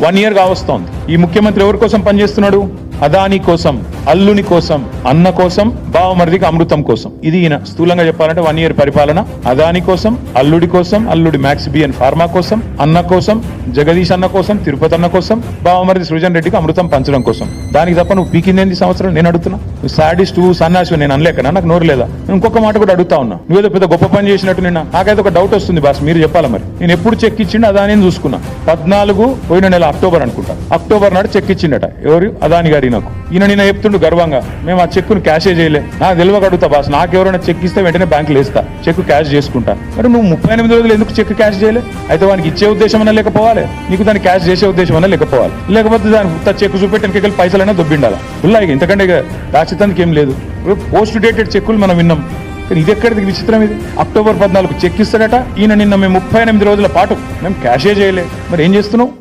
1 year కావస్తోంది. ఈ ముఖ్యమంత్రి ఎవరి కోసం పనిచేస్తున్నాడు? అదాని కోసం, అల్లుని కోసం, అన్న కోసం, బావమరిదికి అమృతం కోసం. ఇది ఈయన స్థూలంగా చెప్పాలంటే 1 year పరిపాలన. అదాని కోసం, అల్లుడి కోసం, అల్లుడి మ్యాక్స్ బిఎన్ ఫార్మా కోసం, అన్న కోసం, జగదీష్ అన్న కోసం, తిరుపతి అన్న కోసం, బావమరిది సృజన్ రెడ్డికి అమృతం పంచడం కోసం. దానికి తప్ప నువ్వు పీకిందేంది సంవత్సరం? నేను అడుగుతున్నా. నువ్వు సాడిస్ట్, సన్నాసి నేను అనలేకనా? నాకు నోరు లేదా? ఇంకొక మాట కూడా అడుగుతా ఉన్నా. నువ్వేదో పెద్ద గొప్ప పని చేసినట్టు నిన్న నాకైతే ఒక డౌట్ వస్తుంది బాస్, మీరు చెప్పాలా మరి. నేను ఎప్పుడు చెక్ ఇచ్చిండు అదాని చూసుకున్నా. 14 పోయిన నెల అక్టోబర్ అనుకుంటా, అక్టోబర్ నాడు చెక్ ఇచ్చిండట. ఎవరు? అదాని గారి. నాకు ఈయన నిన్న చెప్తుండు గర్వంగా, మేము ఆ చెక్కును క్యాషే చేయలే. నాకు తెలియక అడుగుతా బాస్, నాకు ఎవరైనా చెక్ ఇస్తే వెంటనే బ్యాంకులో వేస్తా, చెక్ క్యాష్ చేసుకుంటా. మరి నువ్వు 38 రోజులు ఎందుకు చెక్ క్యాష్ చేయలే? అయితే వానికి ఇచ్చే ఉద్దేశం అన్నా లేకపోవాలి, నీకు దాన్ని క్యాష్ చేసే ఉద్దేశం అన్నా లేకపోవాలి. లేకపోతే దాని చెక్ చూపెట్టడానికి పైసలైనా దొబ్బిండాలా? ఉల్లా ఇంతకంటే దాచితందుకు ఏం లేదు. పోస్ట్ డేటెడ్ చెక్కులు మనం విన్నాం, కానీ ఇది ఎక్కడిది విచిత్రం? ఇది అక్టోబర్ 14 చెక్ ఇస్తాడట ఈయన. నిన్న మేము 38 రోజుల పాటు మేము క్యాషే చేయలే. మరి ఏం చేస్తున్నావు?